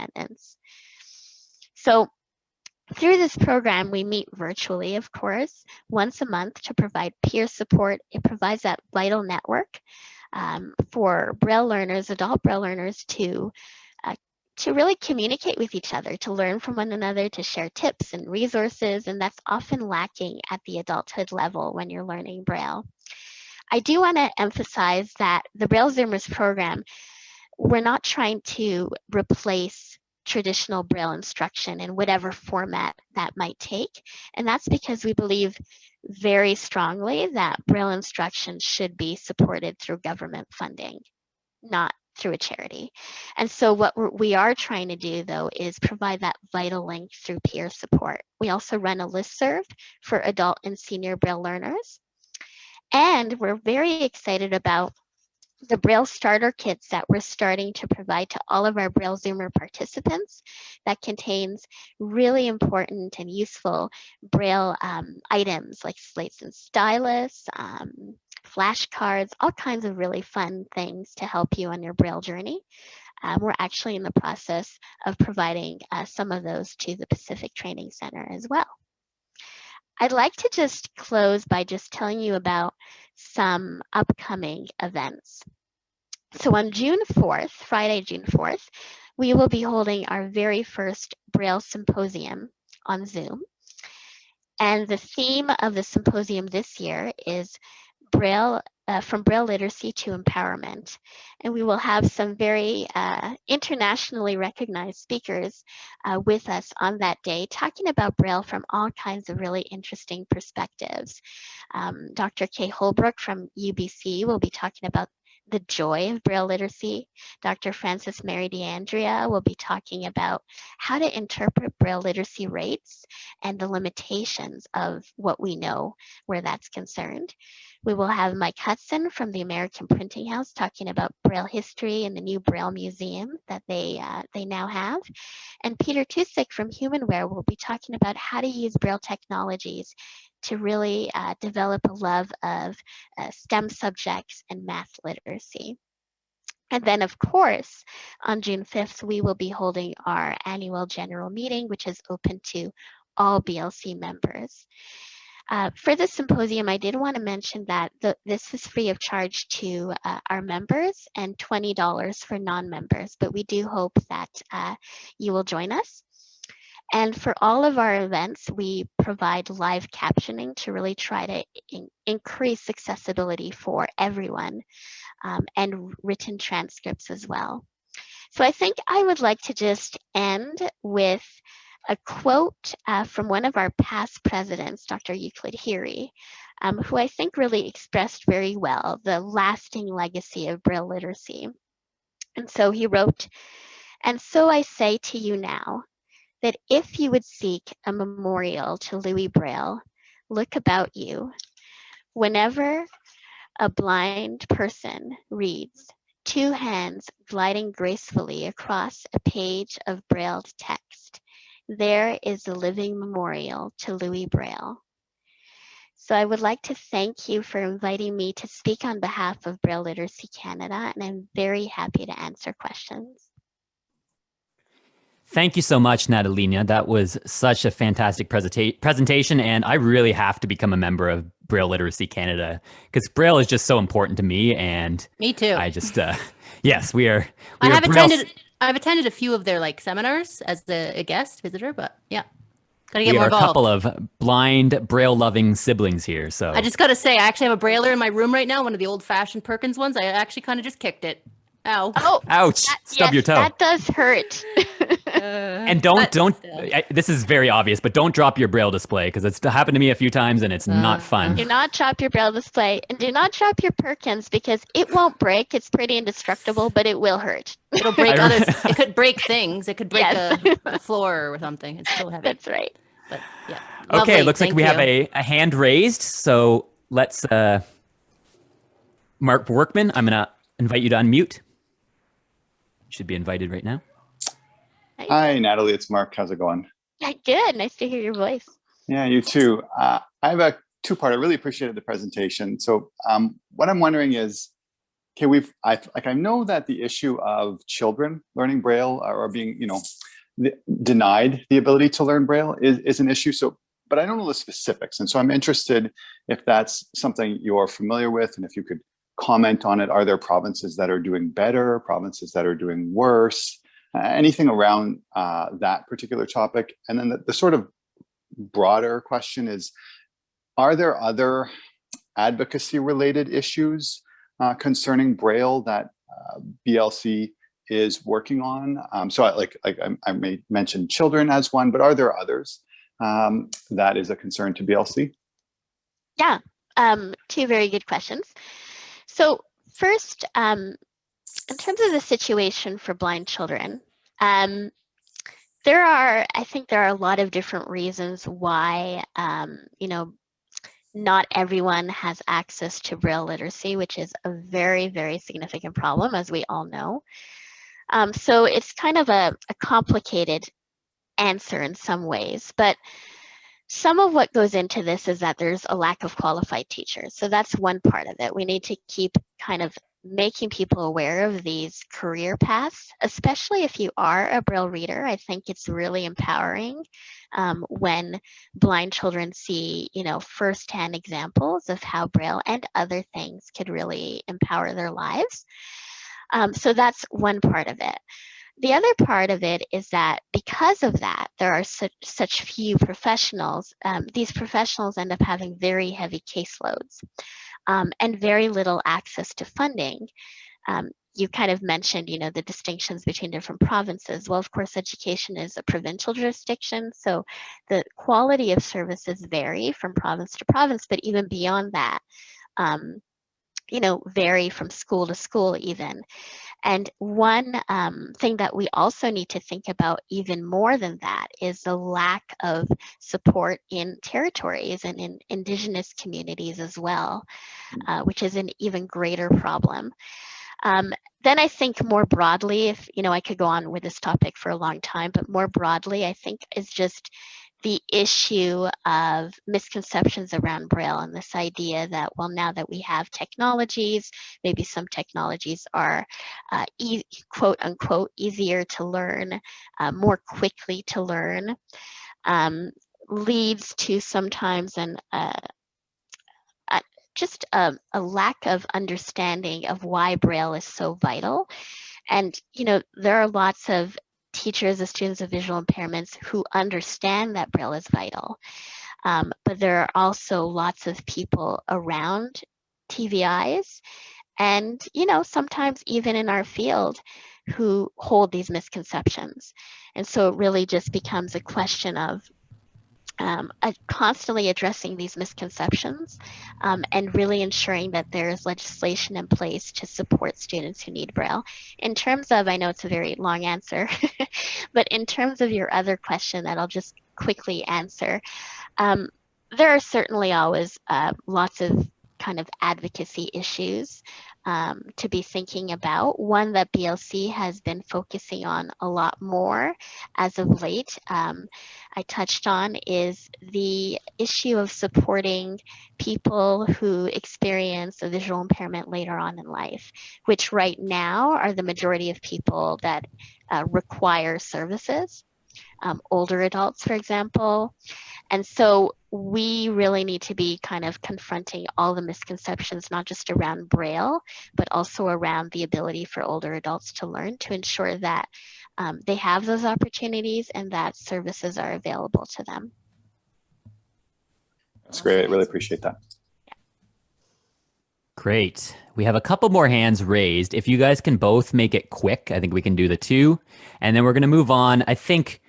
independence. So through this program, we meet virtually, of course, once a month to provide peer support. It provides that vital network for Braille learners, adult Braille learners, to really communicate with each other, to learn from one another, to share tips and resources, and that's often lacking at the adulthood level when you're learning Braille. I do want to emphasize that the Braille Zoomers program, we're not trying to replace traditional Braille instruction in whatever format that might take. And that's because we believe very strongly that Braille instruction should be supported through government funding, not through a charity. And so what we are trying to do, though, is provide that vital link through peer support. We also run a listserv for adult and senior Braille learners. And we're very excited about the Braille starter kits that we're starting to provide to all of our Braille Zoomer participants that contains really important and useful Braille items like slates and stylus, flashcards, all kinds of really fun things to help you on your Braille journey. We're actually in the process of providing some of those to the Pacific Training Center as well. I'd like to just close by just telling you about some upcoming events. So on June 4th, Friday, June 4th, we will be holding our very first Braille Symposium on Zoom. And the theme of the symposium this year is Braille, from Braille literacy to empowerment. And we will have some very internationally recognized speakers with us on that day, talking about Braille from all kinds of really interesting perspectives. Dr. Kay Holbrook from UBC will be talking about the joy of Braille literacy. Dr. Frances Mary DeAndrea will be talking about how to interpret Braille literacy rates and the limitations of what we know where that's concerned. We will have Mike Hudson from the American Printing House talking about Braille history and the new Braille Museum that they now have. And Peter Tusick from Humanware will be talking about how to use Braille technologies to really develop a love of STEM subjects and math literacy. And then, of course, on June 5th, we will be holding our annual general meeting, which is open to all BLC members. For the symposium, I did want to mention that this is free of charge to our members and $20 for non-members, but we do hope that you will join us. And for all of our events, we provide live captioning to really try to increase accessibility for everyone, and written transcripts as well. So I think I would like to just end with a quote from one of our past presidents, Dr. Euclid Heery, who I think really expressed very well the lasting legacy of Braille literacy. And so he wrote, "And so I say to you now, that if you would seek a memorial to Louis Braille, look about you. Whenever a blind person reads, two hands gliding gracefully across a page of brailled text, there is a living memorial to Louis Braille." So I would like to thank you for inviting me to speak on behalf of Braille Literacy Canada, and I'm very happy to answer questions. Thank you so much, Natalina. That was such a fantastic presentation, and I really have to become a member of Braille Literacy Canada because Braille is just so important to me. And me too. I just, yes, we are. I've attended a few of their seminars as a guest visitor, but yeah, gotta get more involved. We are a couple of blind Braille-loving siblings here. So I just gotta say, I actually have a Brailler in my room right now, one of the old-fashioned Perkins ones. I actually kind of just kicked it. Ow! Oh, ouch! Stub your toe. That does hurt. And don't. This is very obvious, but don't drop your Braille display because it's happened to me a few times and it's not fun. Do not drop your Braille display, and do not drop your Perkins because it won't break. It's pretty indestructible, but it will hurt. It'll break others. It could break things. It could break a floor or something. It's so heavy. That's right. But yeah. Okay, lovely. Looks like we have a hand raised. So let's, Mark Workman, I'm gonna invite you to unmute. Should be invited right now. Hi, Natalie. It's Mark. How's it going? Good. Nice to hear your voice. Yeah, you too. I have a two-part. I really appreciated the presentation. So what I'm wondering is, I know that the issue of children learning Braille or being, denied the ability to learn Braille is an issue. So, but I don't know the specifics. And so I'm interested if that's something you're familiar with and if you could comment on it. Are there provinces that are doing better, provinces that are doing worse? Anything around that particular topic? And then the sort of broader question is, are there other advocacy related issues concerning Braille that BLC is working on? So I may mention children as one, but are there others that is a concern to BLC? Yeah, two very good questions. So first, in terms of the situation for blind children, I think there are a lot of different reasons why, not everyone has access to Braille literacy, which is a very, very significant problem, as we all know. So it's kind of a complicated answer in some ways, but some of what goes into this is that there's a lack of qualified teachers. So that's one part of it. We need to keep kind of making people aware of these career paths, especially if you are a Braille reader. I think it's really empowering when blind children see, firsthand examples of how Braille and other things could really empower their lives. So that's one part of it. The other part of it is that because of that, there are such few professionals. These professionals end up having very heavy caseloads and very little access to funding. You kind of mentioned, the distinctions between different provinces. Well, of course, education is a provincial jurisdiction, so the quality of services vary from province to province, but even beyond that, vary from school to school even. And one thing that we also need to think about even more than that is the lack of support in territories and in Indigenous communities as well, which is an even greater problem. Then I think more broadly, if, I could go on with this topic for a long time, but more broadly, I think is just the issue of misconceptions around Braille and this idea that, well, now that we have technologies, maybe some technologies are quote unquote easier to learn, more quickly to learn, leads to sometimes just a lack of understanding of why Braille is so vital. And, there are lots of teachers of students with visual impairments who understand that Braille is vital. But there are also lots of people around TVIs and, sometimes even in our field who hold these misconceptions. And so it really just becomes a question of constantly addressing these misconceptions and really ensuring that there's legislation in place to support students who need Braille. In terms of, I know it's a very long answer, but in terms of your other question that I'll just quickly answer, there are certainly always lots of kind of advocacy issues to be thinking about. One that BLC has been focusing on a lot more as of late, I touched on, is the issue of supporting people who experience a visual impairment later on in life, which right now are the majority of people that require services, older adults, for example. And so we really need to be kind of confronting all the misconceptions, not just around Braille, but also around the ability for older adults to learn, to ensure that they have those opportunities and that services are available to them. That's great. I really appreciate that. Great. We have a couple more hands raised. If you guys can both make it quick, I think we can do the two. And then we're going to move on. I think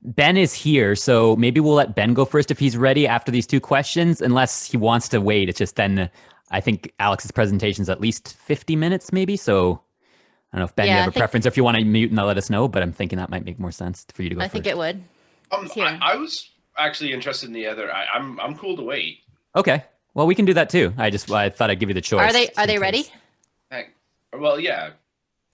Ben is here, so maybe we'll let Ben go first if he's ready after these two questions, unless he wants to wait. It's just then I think Alex's presentation is at least 50 minutes maybe. So I don't know if Ben, you have a preference, or if you want to mute and let us know, but I'm thinking that might make more sense for you to go first. I think it would. I was actually interested in the other. I'm cool to wait. Okay. Well, we can do that too. I thought I'd give you the choice. Are they ready? Well, yeah.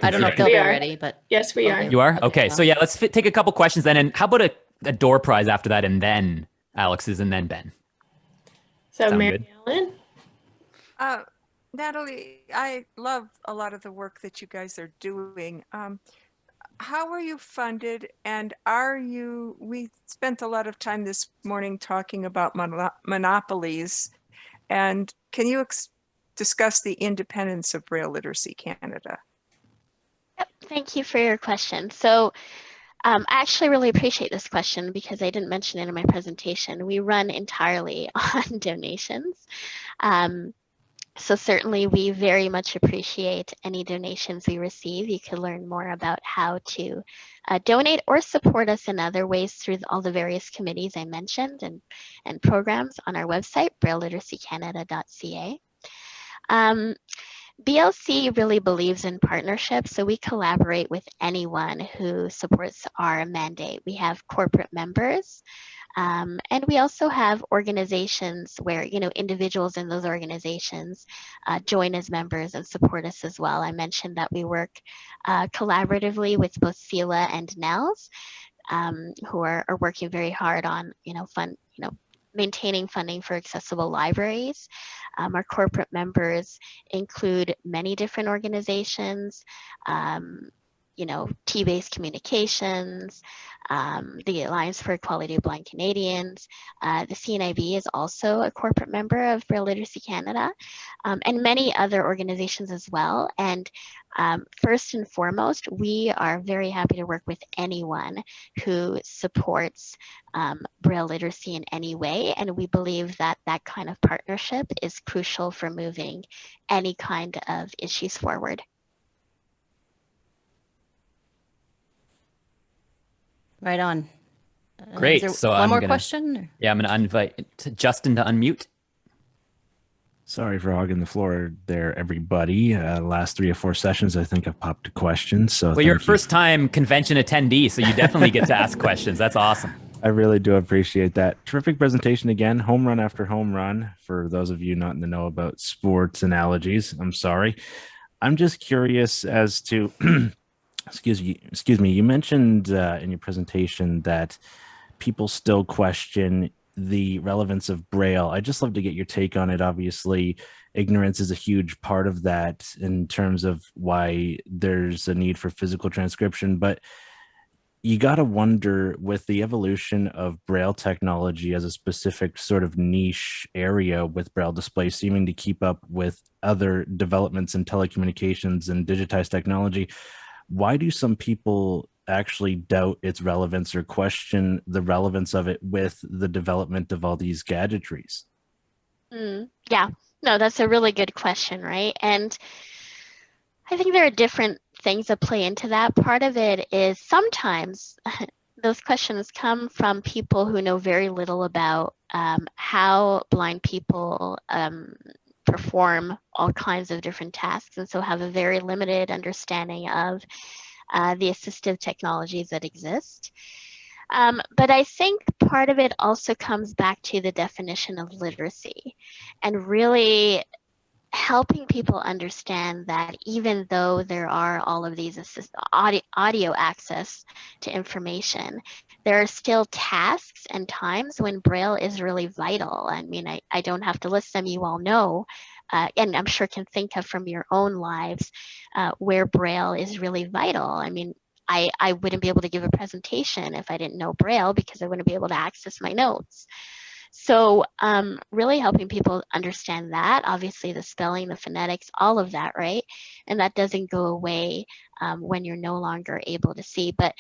I don't know if they'll be ready, but yes, we are. You are? Okay. So yeah, let's take a couple questions then. And how about a door prize after that, and then Alex's, and then Ben? So Mary Ellen? Natalie, I love a lot of the work that you guys are doing. How are you funded, and we spent a lot of time this morning talking about monopolies, and can you discuss the independence of Braille Literacy Canada? Yep, thank you for your question. So I actually really appreciate this question because I didn't mention it in my presentation. We run entirely on donations. So certainly we very much appreciate any donations we receive. You can learn more about how to donate or support us in other ways through all the various committees I mentioned and programs on our website, brailleliteracycanada.ca. BLC really believes in partnerships, so we collaborate with anyone who supports our mandate. We have corporate members, and we also have organizations where, individuals in those organizations join as members and support us as well. I mentioned that we work collaboratively with both FELA and NELS, who are working very hard on, maintaining funding for accessible libraries. Our corporate members include many different organizations, T-based communications, the Alliance for Equality of Blind Canadians. The CNIB is also a corporate member of Braille Literacy Canada, and many other organizations as well. And first and foremost, we are very happy to work with anyone who supports Braille literacy in any way. And we believe that that kind of partnership is crucial for moving any kind of issues forward. Right on. Great. Is there So one more question? Yeah, I'm going to invite Justin to unmute. Sorry for hogging the floor there, everybody. Last 3 or 4 sessions, I think I've popped a question. So well, you're a first-time convention attendee, so you definitely get to ask questions. That's awesome. I really do appreciate that. Terrific presentation again. Home run after home run. For those of you not in the know about sports analogies, I'm sorry. I'm just curious as to, excuse me. You mentioned in your presentation that people still question the relevance of Braille. I'd just love to get your take on it. Obviously, ignorance is a huge part of that in terms of why there's a need for physical transcription. But you got to wonder, with the evolution of Braille technology as a specific sort of niche area with Braille display seeming to keep up with other developments in telecommunications and digitized technology, why do some people actually doubt its relevance or question the relevance of it with the development of all these gadgetries? Yeah, no, that's a really good question, right? And I think there are different things that play into that. Part of it is sometimes those questions come from people who know very little about how blind people perform all kinds of different tasks, and so have a very limited understanding of the assistive technologies that exist. But I think part of it also comes back to the definition of literacy and really helping people understand that even though there are all of these audio access to information, there are still tasks and times when Braille is really vital. I mean, I don't have to list them, you all know, and I'm sure can think of from your own lives where Braille is really vital. I mean, I wouldn't be able to give a presentation if I didn't know Braille because I wouldn't be able to access my notes. So really helping people understand that, obviously the spelling, the phonetics, all of that, right? And that doesn't go away when you're no longer able to see. But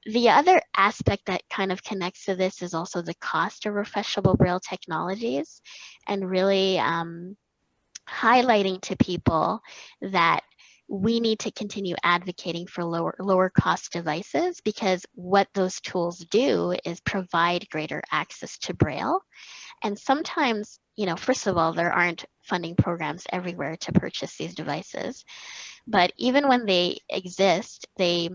the other aspect that kind of connects to this is also the cost of refreshable Braille technologies, and really highlighting to people that we need to continue advocating for lower cost devices, because what those tools do is provide greater access to Braille. And sometimes, first of all, there aren't funding programs everywhere to purchase these devices. But even when they exist, they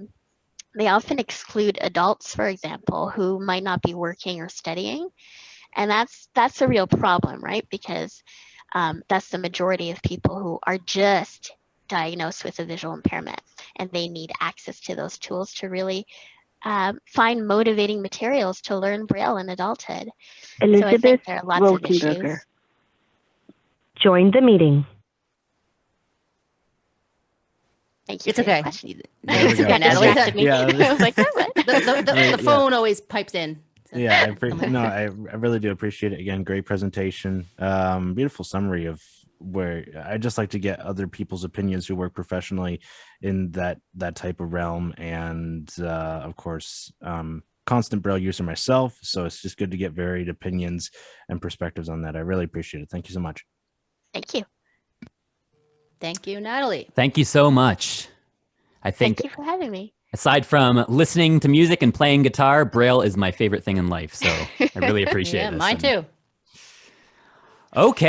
often exclude adults, for example, who might not be working or studying. And that's a real problem, right? Because that's the majority of people who are just diagnosed with a visual impairment, and they need access to those tools to really find motivating materials to learn Braille in adulthood. Elizabeth so I think there are lots of issues. Join the meeting. Thank you It's for the okay. question. There we It's go. okay, Natalie. Distracted me. Yeah. I was like, oh, what? The Yeah. phone always pipes in. So. Yeah, I really do appreciate it. Again, great presentation. Beautiful summary of where I just like to get other people's opinions who work professionally in that type of realm, and of course, constant Braille user myself. So it's just good to get varied opinions and perspectives on that. I really appreciate it. Thank you so much. Thank you. Thank you, Natalie. Thank you so much. I think Thank you for having me. aside from listening to music and playing guitar, Braille is my favorite thing in life. So I really appreciate Yeah, this. mine too. Okay.